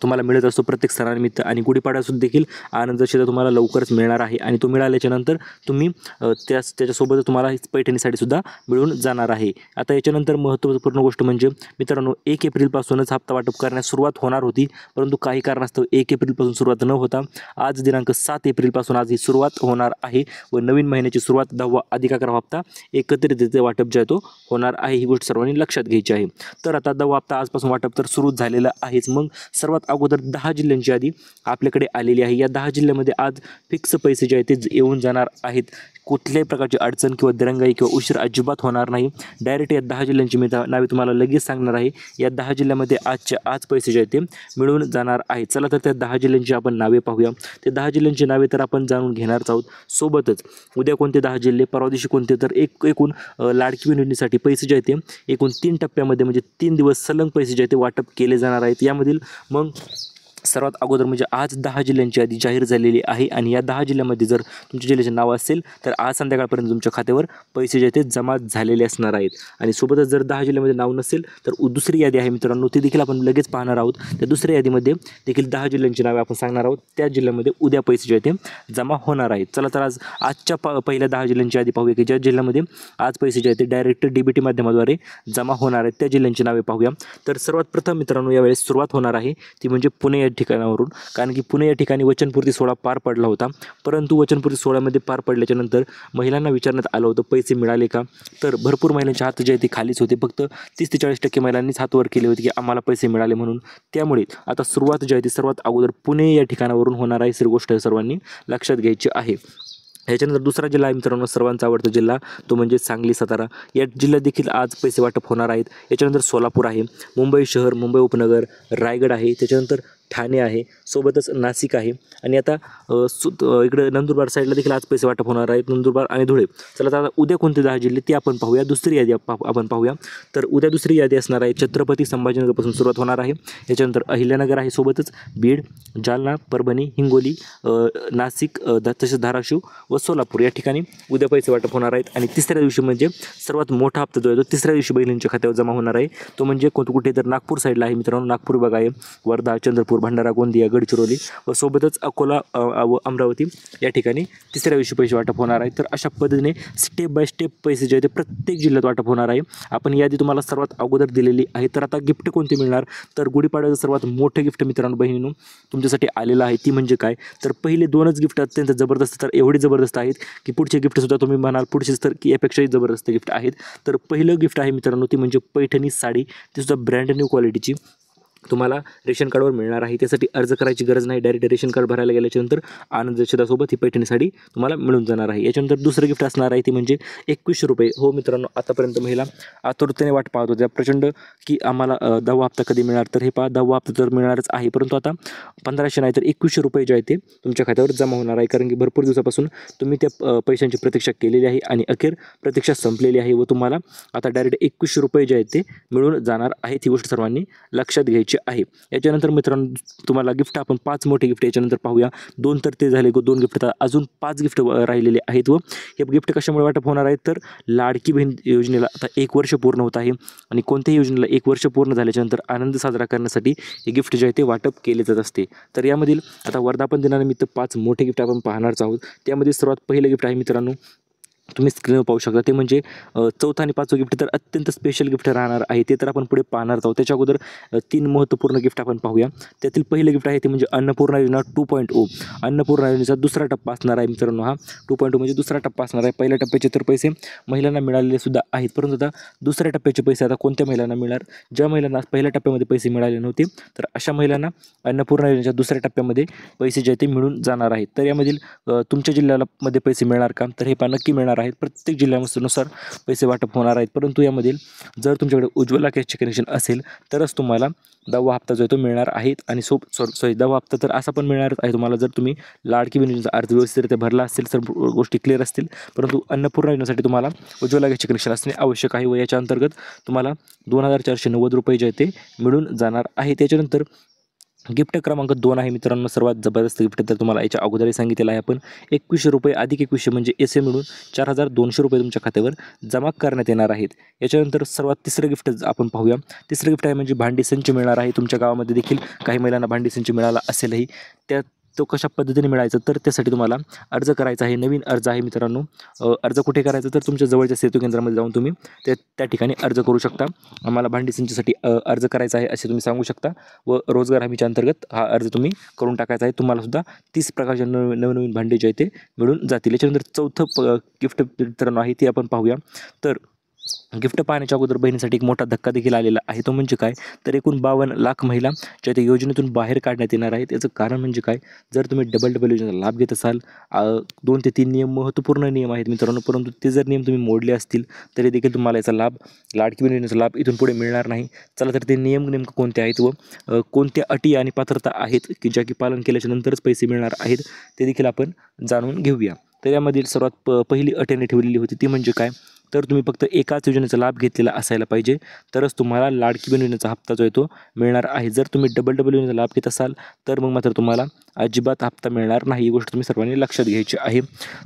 तुम्हाला मिळत असतो प्रत्येक सणानिमित्त आणि गुढीपाडव्यासुद्धा देखील आनंदाचा शिधा तुम्हाला लवकरच मिळणार आहे आणि तो मिळाल्याच्या नंतर तुम्ही त्याच्यासोबत तुम्हाला पैठणी साडीसुद्धा मिळून जाणार आहे। आता याच्यानंतर महत्त्वपूर्ण गोष्ट म्हणजे मित्रांनो 1 एप्रिलपासूनच हप्ता वाटप करण्यास सुरुवात होणार होती, परंतु काही कारणास्तव 1 एप्रिलपासून सुरुवात न होता आज दिनांक 7 एप्रिलपासून आज ही सुरुवात होणार आहे व नवीन महिन्याची सुरुवात 10वा अधिक 11 हप्ता एकत्रितरित्या वाटप जे आहे तो होणार आहे, ही गोष्ट सर्वांनी लक्षात घ्यायची आहे। तर आता 10वा हप्ता आजपासून वाटप तर सुरू झालेलं आहेच, मग सर्वात सर्वात अगोदर 10 जिल्ह्यांची यादी आपल्याकडे आलेली आहे. या 10 जिल्ह्यामध्ये आज फिक्स पैसे जे आहेत ते येऊन जाणार आहेत. कुठल्याही प्रकारची अडचण किंवा दिरंगाई किंवा उशीर अजिबात होणार नाही. डायरेक्ट या 10 जिल्ह्यांची मी नावे तुम्हाला लगेच सांगणार आहे. या 10 जिल्ह्यामध्ये आजच्या आज पैसे जे आहेत ते मिळून जाणार आहेत. चला तर त्या 10 जिल्ह्यांची आपण नावे पाहूया. ते 10 जिल्ह्यांची नावे तर आपण जाणून घेणारच आहोत. सोबतच उद्या कोणते 10 जिल्हे, परवा दिवशी कोणते, तर एकूण लाडकी बहीण योजनेसाठी पैसे जे आहेत ते एकूण 3 टप्प्यामध्ये म्हणजे 3 दिवस सलग पैसे जे आहेत ते वाटप केले जाणार आहेत. यामधील मग सर्वात अगोदर म्हणजे आज 10 जिल्ह्यांची यादी जाहीर झालेली आहे आणि या 10 जिल्ह्यामध्ये जर तुमच्या जिल्ह्याचे नाव असेल तर आज संध्याकाळपर्यंत तुमच्या खात्यावर पैसे जे आहेत ते जमा झालेले असणार आहेत. आणि सोबतच जर 10 जिल्ह्यामध्ये नाव नसेल तर दुसरी यादी आहे मित्रांनो, ती देखील आपण लगेच पाहणार आहोत. त्या दुसऱ्या यादीमध्ये देखील 10 जिल्ह्यांची नावे आपण सांगणार आहोत. त्या जिल्ह्यामध्ये उद्या पैसे जे आहेत ते जमा होणार आहेत. चला तर आजच्या पहिल्या 10 जिल्ह्यांची यादी पाहूया की ज्या जिल्ह्यामध्ये आज पैसे जे आहेत ते डायरेक्ट DBT माध्यमाद्वारे जमा होणार आहेत. त्या जिल्ह्यांची नावे पाहूया. तर सर्वात प्रथम मित्रांनो यावेळेस सुरुवात होणार आहे ती म्हणजे पुणे या ठिकाणावरून, कारण की पुणे या ठिकाणी वचनपूर्ती सोहळा पार पडला होता. परंतु वचनपूर्ती सोहळ्यामध्ये पार पडल्याच्या नंतर महिलांना विचारण्यात आलं होतं पैसे मिळाले का, तर भरपूर महिलांचे हात जे आहे ते खालीच होते. फक्त 30 ते 40% महिलांनीच हात वर केले होते की आम्हाला पैसे मिळाले म्हणून. त्यामुळे आता सुरुवात जी आहे ती सर्वात अगोदर पुणे या ठिकाणावरून होणार आहे. गोष्ट सर्वांनी लक्षात घ्यायची आहे. ह्याच्यानंतर दुसरा जिल्हा आहे मित्रांनो, सर्वांचा आवडता जिल्हा, तो म्हणजे सांगली सातारा. या जिल्ह्यात देखील आज पैसे वाटप होणार आहेत. याच्यानंतर सोलापूर आहे, मुंबई शहर, मुंबई उपनगर, रायगड आहे, त्याच्यानंतर ठाणे आहे, सोबतच नाशिक आहे आणि आता इकडे नंदुरबार साईडला देखील आज पैसे वाटप होणार आहेत, नंदुरबार आणि धुळे. चला आता उद्या कोणते 10 जिल्हे ते आपण पाहूया. दुसरी यादी आपण पाहूया. तर उद्या दुसरी यादी असणार आहे छत्रपती संभाजीनगरपासून सुरुवात होणार आहे. याच्यानंतर अहिल्यानगर आहे, सोबतच बीड, जालना, परभणी, हिंगोली, नाशिक, तसेच धाराशिव व सोलापूर या ठिकाणी उद्या पैसे वाटप होणार आहेत. आणि तिसऱ्या दिवशी म्हणजे सर्वात मोठा हप्ता जो आहे तो तिसऱ्या दिवशी बहिणींच्या खात्यावर जमा होणार आहे. तो म्हणजे कुठे तर नागपूर साईडला आहे मित्रांनो. नागपूर विभाग आहे, वर्धा, चंद्रपूर, भंडारा, गोंदिया, गडचिरोली व सोबतच अकोला व अमरावती या ठिकाणी तिसऱ्या दिवशी पैसे वाटप होणार आहे. तर अशा पद्धतीने स्टेप बाय स्टेप पैसे जे आहेत ते प्रत्येक जिल्ह्यात वाटप होणार आहे. आपण यादी तुम्हाला सर्वात अगोदर दिलेली आहे. तर आता गिफ्ट कोणते मिळणार, तर गुढीपाडव्याचं सर्वात मोठं गिफ्ट मित्रांनो बहिणींनो तुमच्यासाठी आलेलं आहे. ती म्हणजे काय, तर पहिले 2च गिफ्ट अत्यंत जबरदस्त, तर एवढी जबरदस्त आहेत की पुढचे गिफ्टसुद्धा तुम्ही म्हणाल पुढचेच तर की यापेक्षाही जबरदस्त गिफ्ट आहेत. तर पहिलं गिफ्ट आहे मित्रांनो ती म्हणजे पैठणी साडी, ती सुद्धा ब्रँड न्यू क्वालिटीची तुम्हाला रेशन कार्डवर मिळणार आहे. त्यासाठी अर्ज करायची गरज नाही, डायरेक्ट रेशन कार्ड भरायला गेल्याच्यानंतर आनंद दर्शनासोबत ही पैठणी साडी तुम्हाला मिळून जाणार आहे. याच्यानंतर दुसरं गिफ्ट असणार आहे ती म्हणजे 2100 रुपये. हो मित्रांनो, आतापर्यंत महिला आतुरतेने वाट पाहत होत्या प्रचंड की आम्हाला 10वा हप्ता कधी मिळणार, तर हे 10वा हप्ता तर मिळणारच आहे, परंतु आता 1500 नाही तर 2100 रुपये जे आहे ते तुमच्या खात्यावर जमा होणार आहे. कारण की भरपूर दिवसापासून तुम्ही त्या पैशांची प्रतीक्षा केलेली आहे आणि अखेर प्रतीक्षा संपलेली आहे व तुम्हाला आता डायरेक्ट 2100 रुपये जे आहेत ते मिळून जाणार आहेत. ही गोष्ट सर्वांनी लक्षात घ्यायची आहे. याच्यानंतर मित्रांनो तुम्हाला गिफ्ट आपण 5 मोठे गिफ्ट याच्यानंतर पाहूया. 2 तर ते झाले, 2 गिफ्ट, अजून 5 गिफ्ट राहिलेले आहेत. व हे गिफ्ट कशामुळे वाटप होणार आहेत, तर लाडकी बहीण योजनेला आता 1 वर्ष पूर्ण होत आहे आणि कोणत्याही योजनेला 1 वर्ष पूर्ण झाल्याच्यानंतर आनंद साजरा करण्यासाठी हे गिफ्ट जे आहे ते वाटप केले जात असते. तर यामधील आता वर्धापन दिनानिमित्त 5 मोठे गिफ्ट आपण पाहणारच आहोत. त्यामध्ये सर्वात पहिलं गिफ्ट आहे मित्रांनो, तुम्ही स्क्रीनवर पाहू शकता, ते म्हणजे 4थं आणि 5वं गिफ्ट तर अत्यंत स्पेशल गिफ्ट राहणार आहे. ते तर आपण पुढे पाहणार आहोत. त्याच्या अगोदर 3 महत्त्वपूर्ण गिफ्ट आपण पाहूया. त्यातील पहिलं गिफ्ट आहे ते म्हणजे अन्नपूर्णा योजना 2.0. अन्नपूर्णा योजनेचा दुसरा टप्पा असणार आहे मित्रांनो. हा 2.0 म्हणजे दुसरा टप्पा असणार आहे. पहिल्या टप्प्याचे तर पैसे महिलांना मिळालेले सुद्धा आहेत, परंतु आता दुसऱ्या टप्प्याचे पैसे आता कोणत्या महिलांना मिळणार, ज्या महिलांना पहिल्या टप्प्यामध्ये पैसे मिळाले नव्हते तर अशा महिलांना अन्नपूर्णा योजनेच्या दुसऱ्या टप्प्यामध्ये पैसे जे ते मिळून जाणार आहेत. तर यामधील तुमच्या जिल्ह्याला मध्ये पैसे मिळणार का, तर हे नक्की मिळणार आहेत. प्रत्येक जिल्ह्यानुसार पैसे वाटप होणार आहेत, परंतु यामधील जर तुमच्याकडे उज्ज्वला गॅसचे कनेक्शन असेल तरच तुम्हाला 10वा हप्ता जो आहे तो मिळणार आहे. आणि 10वा हप्ता तर असा पण मिळणारच आहे तुम्हाला जर तुम्ही लाडकी बहीण योजनेचा अर्ज व्यवस्थितरित्या भरला असेल तर गोष्टी क्लिअर असतील. परंतु अन्नपूर्णा योजनेसाठी तुम्हाला उज्ज्वला गॅसचे कनेक्शन असणे आवश्यक आहे व याच्या अंतर्गत तुम्हाला 2490 रुपये जे आहे ते मिळून जाणार आहे. त्याच्यानंतर गिफ्ट क्रमांक 2 आहे मित्रांनो, सर्वात जबरदस्त गिफ्ट तर तुम्हाला याच्या अगोदरही सांगितलेलं आहे आपण. 2100 रुपये अधिक 2100 म्हणजे एसे मिळून 4200 रुपये तुमच्या खात्यावर जमा करण्यात येणार आहेत. याच्यानंतर सर्वात तिसरं गिफ्ट आपण पाहूया. तिसरं गिफ्ट आहे म्हणजे भांडी संच मिळणार आहे. तुमच्या गावामध्ये देखील काही महिलांना भांडी संच मिळाला असेलही, तो कशा पद्धतीने मिळायचा तर त्यासाठी तुम्हाला अर्ज करायचा आहे. नवीन अर्ज आहे मित्रांनो. अर्ज कुठे करायचा तर तुमच्या जवळच्या सेतू केंद्रामध्ये जाऊन तुम्ही त्या ठिकाणी अर्ज करू शकता. आम्हाला भांडी संचसाठी अर्ज करायचा आहे असे तुम्ही सांगू शकता व रोजगार हमीच्या अंतर्गत हा अर्ज तुम्ही करून टाकायचा आहे. तुम्हाला सुद्धा 30 प्रकारच्या नवनवीन भांडे जे आहे ते मिळून जातील. याच्यानंतर चौथं गिफ्ट मित्रांनो आहे ते आपण पाहूया. तर गिफ्ट पाहण्याच्या अगोदर बहिणीसाठी एक मोठा धक्का देखील आलेला आहे. तो म्हणजे काय, तर एकूण 52 लाख महिला ज्या त्या योजनेतून बाहेर काढण्यात येणार आहेत. याचं कारण म्हणजे काय, जर तुम्ही डबल डबल योजनेचा लाभ घेत असाल, 2 ते 3 नियम महत्त्वपूर्ण नियम आहेत मित्रांनो, परंतु ते जर नियम तुम्ही मोडले असतील तरी देखील तुम्हाला याचा लाभ, लाडकी बहीण योजनेचा लाभ इथून पुढे मिळणार नाही. चला तर ते नियम नेमकं कोणते आहेत व कोणत्या अटी आणि पात्रता आहेत की ज्या की पालन केल्याच्या नंतरच पैसे मिळणार आहेत, ते देखील आपण जाणून घेऊया. तर यामधील सर्वात पहिली अट यांनी ठेवलेली होती ती म्हणजे काय, तर तुम्ही फक्त एकाच योजनेचा लाभ घेतलेला असायला पाहिजे, तरच तुम्हाला लाडकी बहीण योजनेचा हप्ता जो आहे तो मिळणार आहे. जर तुम्ही डबल डबल योजनेचा लाभ घेत असाल तर मग मात्र तुम्हाला अजिबात हप्ता मिळणार नाही. ही गोष्ट तुम्ही सर्वांनी लक्षात घ्यायची आहे.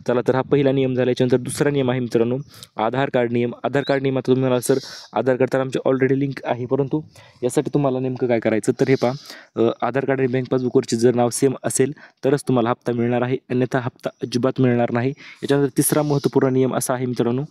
चला तर हा पहिला नियम झाल्याच्यानंतर दुसरा नियम आहे मित्रांनो, आधार कार्ड नियम. आधार कार्ड नियमात तुम्हाला सर आधार कार्ड तर आमचे ऑलरेडी लिंक आहे, परंतु यासाठी तुम्हाला नेमकं काय करायचं, तर हे पहा, आधार कार्ड आणि बँक पासबुकवरचे जर नाव सेम असेल तरच तुम्हाला हप्ता मिळणार आहे, अन्यथा हप्ता अजिबात मिळणार नाही. याच्यानंतर तिसरा महत्त्वपूर्ण नियम असा आहे मित्रांनो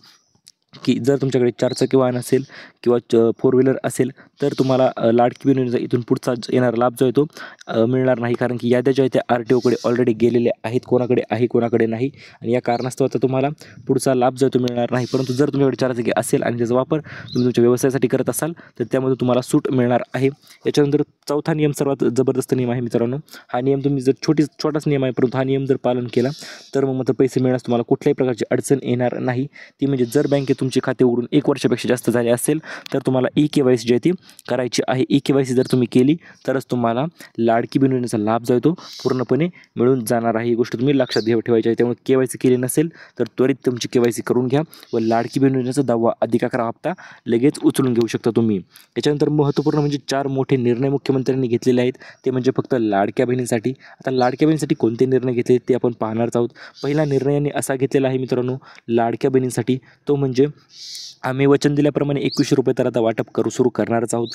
की जर तुमच्याकडे 4 चाकी वाहन असेल किंवा 4 व्हीलर असेल तर तुम्हाला लाडकी बहीण योजनेचा इथून पुढचा येणारा लाभ जो आहे तो मिळणार नाही, कारण की याद्या ज्या आहेत त्या RTOकडे ऑलरेडी गेलेल्या आहेत, कोणाकडे आहे कोणाकडे नाही, आणि या कारणास्तव आता तुम्हाला पुढचा लाभ जो आहे तो मिळणार नाही. परंतु जर तुमच्याकडे 4 चाकी असेल आणि त्याचा वापर तुम्ही तुमच्या व्यवसायासाठी करत असाल तर त्यामध्ये तुम्हाला सूट मिळणार आहे. याच्यानंतर चौथा नियम सर्वात जबरदस्त नियम आहे मित्रांनो. हा नियम तुम्ही जर छोटाच नियम आहे, परंतु हा नियम जर पालन केला तर मग मात्र पैसे मिळण्यास तुम्हाला कुठल्याही प्रकारची अडचण येणार नाही. ती म्हणजे जर बँकेत तुमचे खाते उघडून 1 वर्षापेक्षा जास्त झाले असेल तर तुम्हाला KYC जी आहे ती करायची आहे. KYC जर तुम्ही केली तरच तुम्हाला लाडकी बहीण योजनेचा लाभ जो आहे तो पूर्णपणे मिळून जाणार आहे. ही गोष्ट तुम्ही लक्षात ठेवायची आहे. त्यामुळे KYC केली नसेल तर त्वरित तुमची KYC करून घ्या व लाडकी बहीण योजनेचा 10वा अधिक 11 हप्ता लगेच उचलून घेऊ शकता तुम्ही. त्याच्यानंतर महत्त्वपूर्ण म्हणजे 4 मोठे निर्णय मुख्यमंत्र्यांनी घेतलेले आहेत, ते म्हणजे फक्त लाडक्या बहिणींसाठी. आता लाडक्या बहिणीसाठी कोणते निर्णय घेतले ते आपण पाहणारच आहोत. पहिला निर्णयाने असा घेतलेला आहे मित्रांनो लाडक्या बहिणींसाठी, तो म्हणजे आम्ही वचन दिल्याप्रमाणे 2100 रुपये तर आता वाटप सुरू करणारच आहोत.